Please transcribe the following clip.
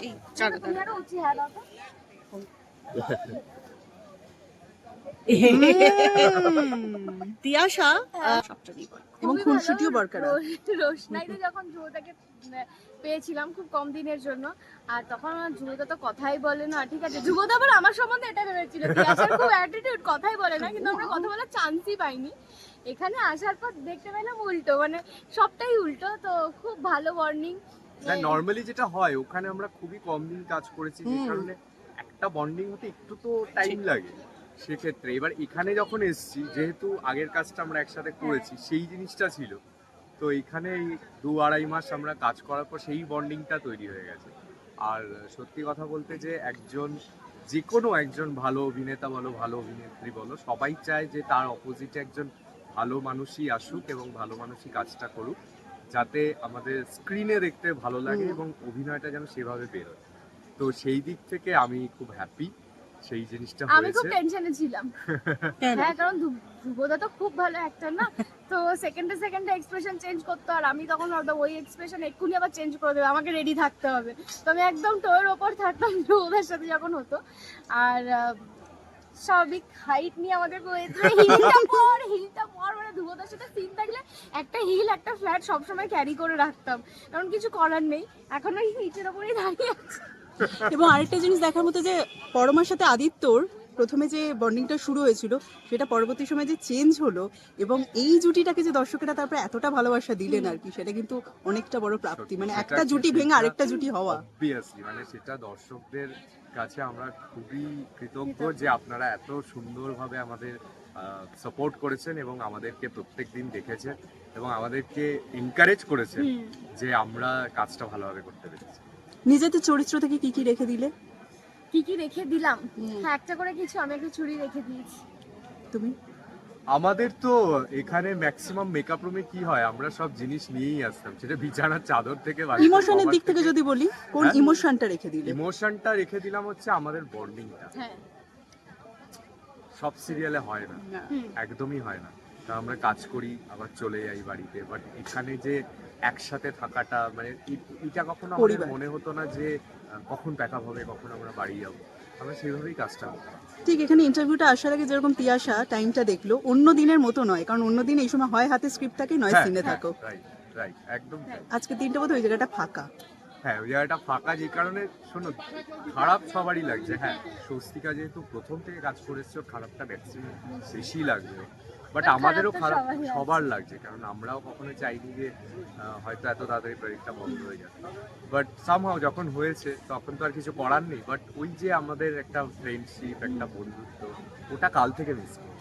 এই চারটা তিয়াশা সবচেয়ে এবং খুনসুটিও বরকরার। রোশনাইতে যখন ধ্রুবদাকে পেয়েছিলাম খুব কম দিনের জন্য, আর তখন আমার ধ্রুবদা তো কথাই বলে না। ঠিক আছে, ধ্রুবদা আবার আমার সম্বন্ধে এটা ভেবেছিল তিয়াশার খুব অ্যাটিটিউড, কথাই বলে না, কিন্তু আমরা কথা বলার চান্সই পাইনি। এখানে আসার পর দেখতে পেলাম উল্টো, মানে সবটাই উল্টো। তো খুব ভালো বন্ডিং। না, নরমালি যেটা হয় ওখানে আমরা খুবই কম দিন কাজ করেছি, যে কারণে একটা বন্ডিং হতে একটু তো টাইম লাগে সেক্ষেত্রে। এবার এখানে যখন এসেছি, যেহেতু আগের কাজটা আমরা একসাথে করেছি, সেই জিনিসটা ছিল, তো এখানে এই 2-2.5 মাস আমরা কাজ করার পর সেই বন্ডিংটা তৈরি হয়ে গেছে। আর সত্যি কথা বলতে যে যে কোনো একজন ভালো অভিনেতা বলো, ভালো অভিনেত্রী বলো, সবাই চায় যে তার অপোজিটে একজন ভালো মানুষই আসুক এবং ভালো মানুষই কাজটা করুক, যাতে আমাদের স্ক্রিনে দেখতে ভালো লাগে এবং অভিনয়টা যেন সেভাবে বেরোয়। তো সেই দিক থেকে আমি খুব হ্যাপি সেই জিনিসটা আমি খুব হয়েছে। টেনশনে ছিলাম। হ্যাঁ, কারণ ধ্রুবদা তো খুব ভালো অ্যাক্টর না, তো সেকেন্ডে এক্সপ্রেশন চেঞ্জ করতো, আর আমি তখন ভাবতাম ওই এক্সপ্রেশন এক্ষুনি আবার চেঞ্জ করে দেবে, আমাকে রেডি থাকতে হবে। তো আমি একদম টোয়ের ওপর থাকতাম ধ্রুবদার সাথে যখন হতো। আর স্বাভাবিক হাইট নিয়ে আমাদের হিলটা পর মানে ধ্রুবদার সাথে সিন থাকলে একটা হিল একটা ফ্ল্যাট সবসময় ক্যারি করে রাখতাম, কারণ কিছু করার নেই। এখন ওই হিটের ওপরেই দাঁড়িয়ে আছে। এবং আরেকটা জিনিস দেখার মতো যে পরমার সাথে আদিত্যর প্রথমে যে বন্ডিংটা শুরু হয়েছিল সেটা পরবর্তী সময় যে চেঞ্জ হলো, এবং এই জুটিটাকে যে দর্শকেরা তারপরে এতটা ভালোবাসা দিলেন আর কি, সেটা কিন্তু অনেকটা বড় প্রাপ্তি। মানে একটা জুটি ভেঙে আরেকটা জুটি হওয়া, অবভিয়াসলি মানে সেটা দর্শকদের কাছে আমরা খুবই কৃতজ্ঞ যে আপনারা এত সুন্দরভাবে আমাদের সাপোর্ট করেছেন এবং আমাদেরকে প্রত্যেকদিন দেখেছেন এবং আমাদেরকে এনকারেজ করেছেন যে আমরা কাজটা ভালোভাবে করতে পেরেছি। নিজেদের চরিত্র থেকে কি কি রেখে দিলে? কি রেখে দিলাম? হ্যাঁ, একটা করে কিছু আমি একটা চুড়ি রেখে দিয়েছি। তুমি? আমাদের তো এখানে ম্যাক্সিমাম মেকআপ রুমে কি হয়, আমরা সব জিনিস নিয়েই আসতাম, সেটা বিছানার চাদর থেকে ইমোশনের দিক থেকে যদি বলি, কোন ইমোশনটা রেখে দিলে? ইমোশনটা রেখে দিলাম হচ্ছে আমাদের বন্ডিংটা। হ্যাঁ, সব সিরিয়ালে হয় না, একদমই হয় না, কারণ আমরা কাজ করি আবার চলে যাই বাড়িতে, বাট এখানে যে একসাথে থাকাটা, মানে এটা কখনো আমাদের মনে হতো না যে কখন প্যাকআপ হবে, কখন আমরা বাড়ি যাবো, আমরা সেইভাবেই কাজটা করতাম। ঠিক এখানে ইন্টারভিউটা আসার আগে যেরকম তিয়াশা টাইমটা দেখলো, অন্য দিনের মতো নয়, কারণ অন্য দিন এই সময় হয় হাতে স্ক্রিপ্ট থাকে, নয় সিনে থাকো। রাইট, একদম আজকে দিনটা বোধহয় ওই জায়গাটা ফাঁকা। হ্যাঁ, ওই জায়গাটা ফাঁকা, যে কারণে শোনো খারাপ সবারই লাগছে। হ্যাঁ, স্বস্তিকা যেহেতু প্রথম থেকে কাজ করেছে, খারাপটা ম্যাক্সিমাম বেশি লাগবে, বাট আমাদেরও খারাপ সবার লাগছে, কারণ আমরাও কখনো চাইনি যে হয়তো এত তাড়াতাড়ি প্রজেক্টটা বন্ধ হয়ে যাবে, বাট সামহাও যখন হয়েছে তখন তো আর কিছু করার নেই। বাট ওই যে আমাদের একটা ফ্রেন্ডশিপ, একটা বন্ধুত্ব, ওটা কাল থেকে মিস করি।